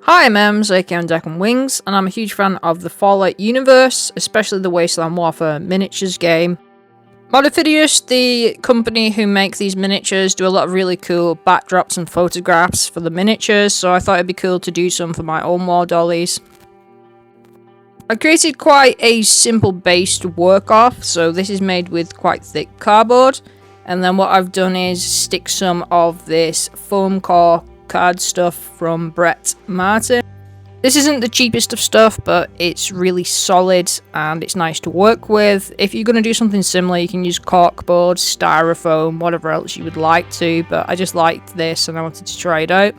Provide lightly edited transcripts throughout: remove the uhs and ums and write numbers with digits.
Hi, I'm Ems, aka Deck and Wings, and I'm a huge fan of the Fallout universe, especially the Wasteland Warfare miniatures game. Modifidius, the company who make these miniatures, do a lot of really cool backdrops and photographs for the miniatures, so I thought it'd be cool to do some for my own Wardollies. I created quite a simple base to work off, so this is made with quite thick cardboard, and then what I've done is stick some of this foam core card stuff from Brett Martin. This isn't the cheapest of stuff, but it's really solid and it's nice to work with. If you're going to do something similar, you can use corkboard, styrofoam, whatever else you would like to, but I just liked this and I wanted to try it out.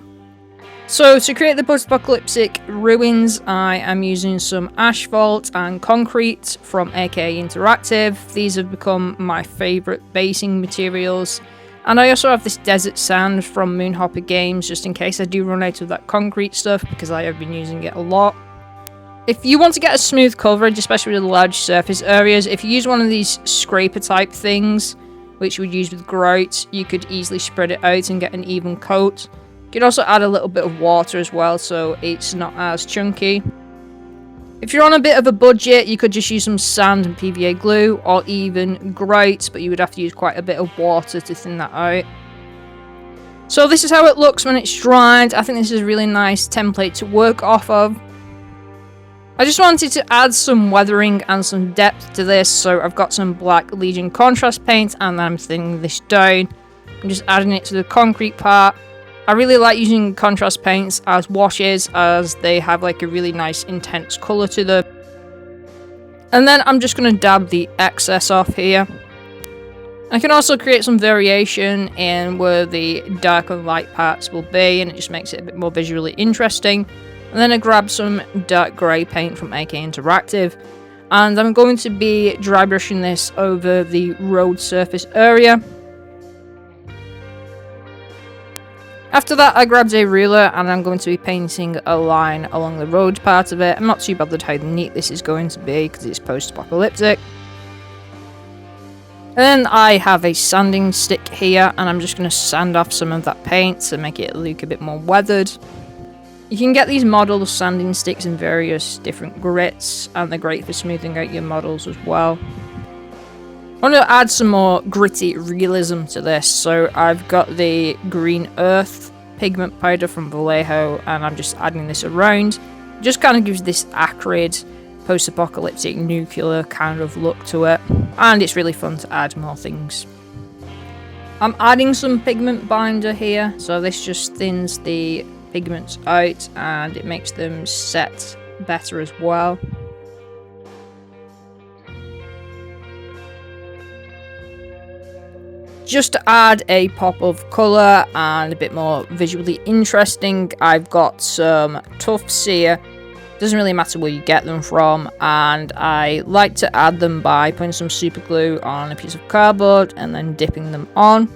So to create the post-apocalyptic ruins, I am using some asphalt and concrete from AKA Interactive. These have become my favourite basing materials. And I also have this desert sand from Moonhopper Games, just in case I do run out of that concrete stuff, because I have been using it a lot. If you want to get a smooth coverage, especially with large surface areas, if you use one of these scraper type things, which you would use with grout, you could easily spread it out and get an even coat. You could also add a little bit of water as well, so it's not as chunky. If you're on a bit of a budget, you could just use some sand and PVA glue, or even grout, but you would have to use quite a bit of water to thin that out. So this is how it looks when it's dried. I think this is a really nice template to work off of. I just wanted to add some weathering and some depth to this, so I've got some Black Legion contrast paint, and then I'm thinning this down. I'm just adding it to the concrete part. I really like using contrast paints as washes, as they have like a really nice intense colour to them. And then I'm just going to dab the excess off here. I can also create some variation in where the dark and light parts will be, and it just makes it a bit more visually interesting. And then I grab some dark grey paint from AK Interactive, and I'm going to be dry brushing this over the road surface area. After that, I grabbed a ruler and I'm going to be painting a line along the road part of it. I'm not too bothered how neat this is going to be because it's post-apocalyptic. And then I have a sanding stick here, and I'm just going to sand off some of that paint to make it look a bit more weathered. You can get these model sanding sticks in various different grits, and they're great for smoothing out your models as well. I want to add some more gritty realism to this, so I've got the green earth pigment powder from Vallejo, and I'm just adding this around. It just kind of gives this acrid, post-apocalyptic, nuclear kind of look to it, and it's really fun to add more things. I'm adding some pigment binder here, so this just thins the pigments out and it makes them set better as well. Just to add a pop of colour and a bit more visually interesting, I've got some tufts here. Doesn't really matter where you get them from, and I like to add them by putting some super glue on a piece of cardboard and then dipping them on.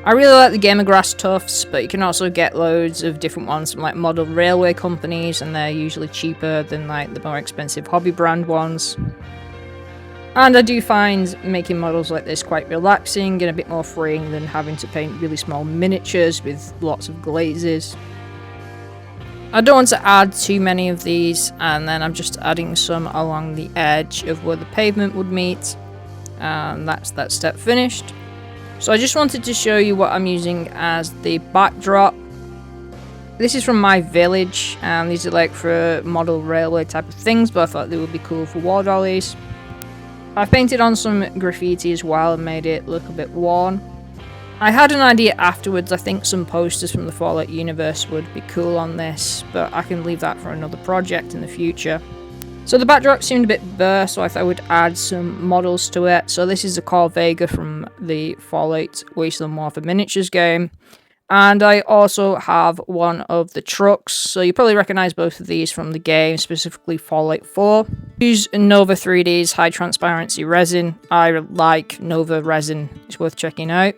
I really like the Gamer Grass tufts, but you can also get loads of different ones from like model railway companies, and they're usually cheaper than like the more expensive hobby brand ones. And I do find making models like this quite relaxing and a bit more freeing than having to paint really small miniatures with lots of glazes. I don't want to add too many of these, and then I'm just adding some along the edge of where the pavement would meet, and that's that step finished. So I just wanted to show you what I'm using as the backdrop. This is from my village, and these are like for model railway type of things, but I thought they would be cool for Wardollies. I've painted on some graffiti as well and made it look a bit worn. I had an idea afterwards. I think some posters from the Fallout universe would be cool on this, but I can leave that for another project in the future. So the backdrop seemed a bit bare, so I thought I would add some models to it. So this is a Corvega from the Fallout Wasteland Warfare miniatures game. And I also have one of the trucks, so you probably recognise both of these from the game, specifically Fallout 4. Use Nova 3D's high transparency resin. I like Nova resin, it's worth checking out.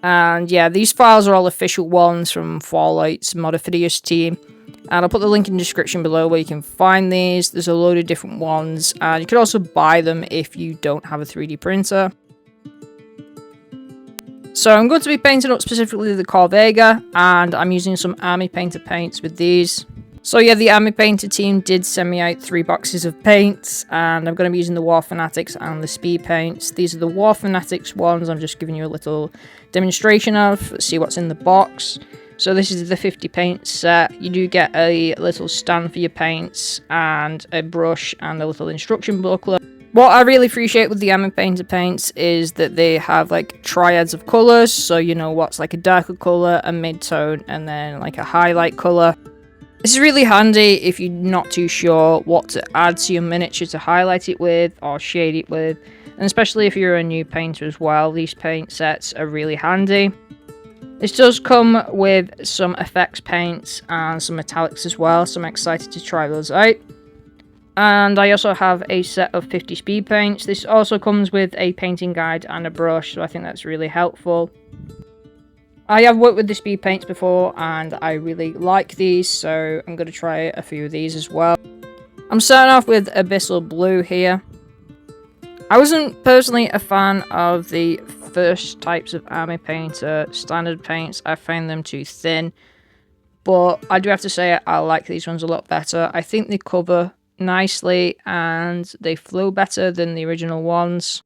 And yeah, these files are all official ones from Fallout's Modifidius team. And I'll put the link in the description below where you can find these. There's a load of different ones, and you can also buy them if you don't have a 3D printer. So I'm going to be painting up specifically the Corvega, and I'm using some Army Painter paints with these. So yeah, the Army Painter team did send me out 3 boxes of paints, and I'm going to be using the War Fanatics and the Speed paints. These are the War Fanatics ones. I'm just giving you a little demonstration of. Let's see what's in the box. So this is the 50 paint set. You do get a little stand for your paints, and a brush, and a little instruction booklet. What I really appreciate with the Army Painter paints is that they have like triads of colours, so you know what's like a darker colour, a mid-tone, and then like a highlight colour. This is really handy if you're not too sure what to add to your miniature to highlight it with or shade it with, and especially if you're a new painter as well, these paint sets are really handy. This does come with some effects paints and some metallics as well, so I'm excited to try those out. And I also have a set of 50 speed paints. This also comes with a painting guide and a brush, so I think that's really helpful. I have worked with the speed paints before, and I really like these, so I'm going to try a few of these as well. I'm starting off with Abyssal Blue here. I wasn't personally a fan of the first types of Army Painter standard paints. I found them too thin, but I do have to say I like these ones a lot better. I think they cover nicely, and they flow better than the original ones.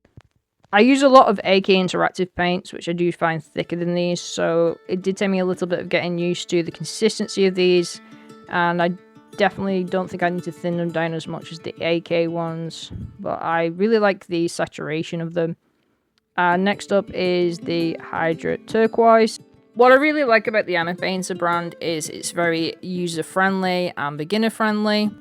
I use a lot of AK Interactive paints, which I do find thicker than these, so it did take me a little bit of getting used to the consistency of these, and I definitely don't think I need to thin them down as much as the AK ones, but I really like the saturation of them. Next up is the Hydra Turquoise. What I really like about the Army Painter brand is it's very user-friendly and beginner-friendly.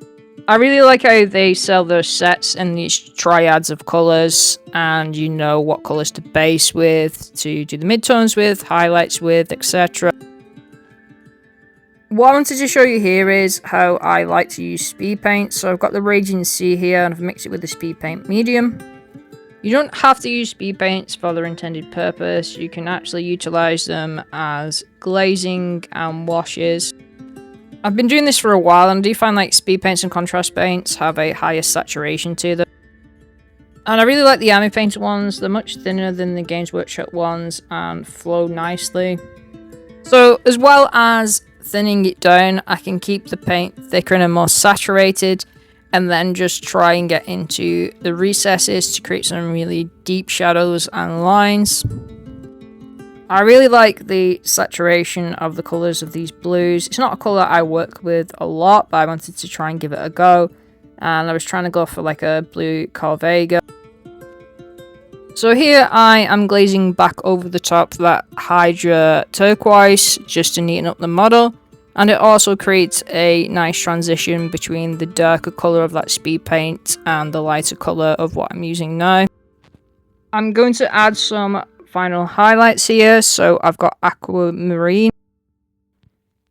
I really like how they sell their sets in these triads of colours, and you know what colours to base with, to do the midtones with, highlights with, etc. What I wanted to show you here is how I like to use speed paint. So I've got the Raging Sea here, and I've mixed it with the speed paint medium. You don't have to use speed paints for their intended purpose. You can actually utilise them as glazing and washes. I've been doing this for a while, and I do find like speed paints and contrast paints have a higher saturation to them. And I really like the Army Painter ones. They're much thinner than the Games Workshop ones and flow nicely. So as well as thinning it down, I can keep the paint thicker and more saturated, and then just try and get into the recesses to create some really deep shadows and lines. I really like the saturation of the colours of these blues. It's not a colour I work with a lot, but I wanted to try and give it a go. And I was trying to go for like a blue Corvega. So here I am glazing back over the top of that Hydra Turquoise just to neaten up the model. And it also creates a nice transition between the darker colour of that speed paint and the lighter colour of what I'm using now. I'm going to add some final highlights here, so I've got Aquamarine.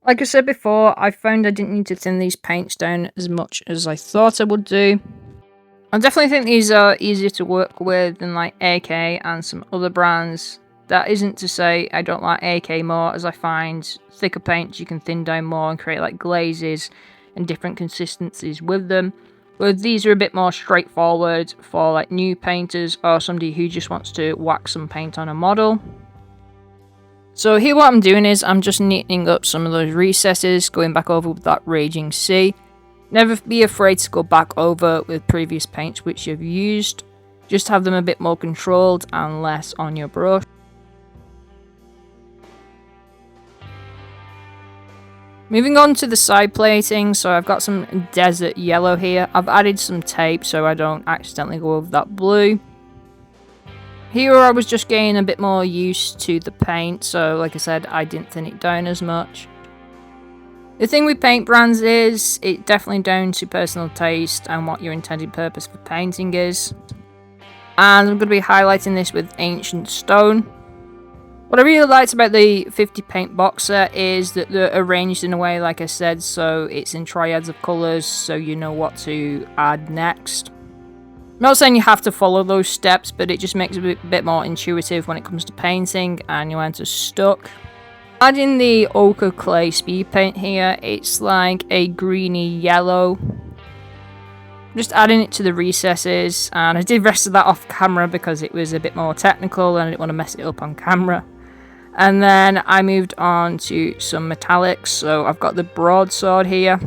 Like I said before, I found I didn't need to thin these paints down as much as I thought I would do. I definitely think these are easier to work with than like AK and some other brands. That isn't to say I don't like AK more, as I find thicker paints you can thin down more and create like glazes and different consistencies with them. But these are a bit more straightforward for like new painters or somebody who just wants to whack some paint on a model. So here what I'm doing is I'm just neatening up some of those recesses, going back over with that Raging Sea. Never be afraid to go back over with previous paints which you've used. Just have them a bit more controlled and less on your brush. Moving on to the side plating, so I've got some desert yellow here. I've added some tape so I don't accidentally go over that blue. Here I was just getting a bit more used to the paint, so like I said, I didn't thin it down as much. The thing with paint brands is, it's definitely down to personal taste and what your intended purpose for painting is. And I'm going to be highlighting this with Ancient Stone. What I really liked about the 50 paint box set is that they're arranged in a way, like I said, so it's in triads of colours, so you know what to add next. I'm not saying you have to follow those steps, but it just makes it a bit more intuitive when it comes to painting and you aren't as stuck. Adding the ochre clay speed paint here, it's like a greeny yellow. Just adding it to the recesses, and I did rest of that off camera because it was a bit more technical and I didn't want to mess it up on camera. And then I moved on to some metallics, so I've got the broadsword here.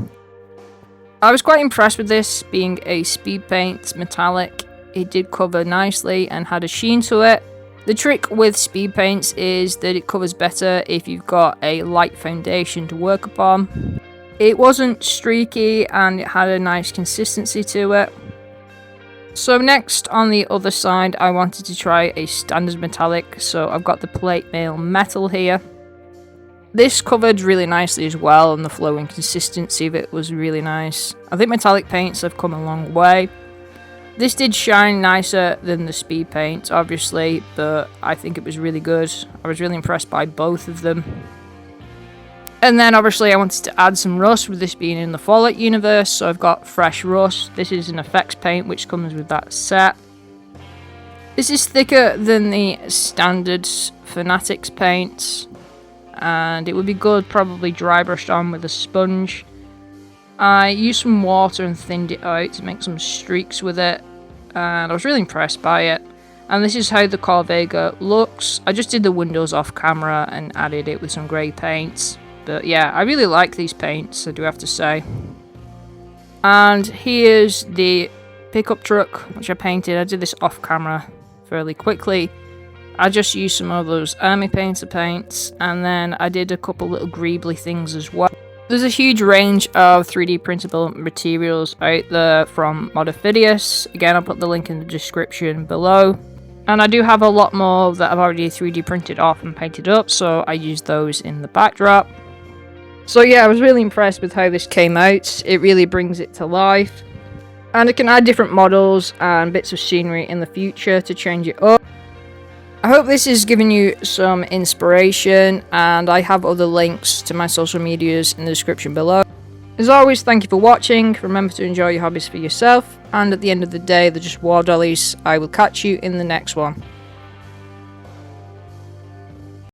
I was quite impressed with this being a speed paint metallic. It did cover nicely and had a sheen to it. The trick with speed paints is that it covers better if you've got a light foundation to work upon. It wasn't streaky and it had a nice consistency to it. So next on the other side I wanted to try a standard metallic, so I've got the plate mail metal here. This covered really nicely as well, and the flow and consistency of it was really nice. I think metallic paints have come a long way. This did shine nicer than the speed paint, obviously, but I think it was really good. I was really impressed by both of them. And then obviously I wanted to add some rust with this being in the Fallout universe, so I've got fresh rust. This is an effects paint which comes with that set. This is thicker than the standard Fanatics paint, and it would be good probably dry brushed on with a sponge. I used some water and thinned it out to make some streaks with it, and I was really impressed by it. And this is how the Corvega looks. I just did the windows off camera and added it with some grey paints. But yeah, I really like these paints, I do have to say. And here's the pickup truck, which I painted. I did this off camera fairly quickly. I just used some of those army painter paints, and then I did a couple little greebly things as well. There's a huge range of 3D printable materials out there from Modophidius. Again, I'll put the link in the description below. And I do have a lot more that I've already 3D printed off and painted up, so I used those in the backdrop. So yeah, I was really impressed with how this came out. It really brings it to life. And I can add different models and bits of scenery in the future to change it up. I hope this has given you some inspiration, and I have other links to my social medias in the description below. As always, thank you for watching. Remember to enjoy your hobbies for yourself, and at the end of the day, they're just Wardollies. I will catch you in the next one.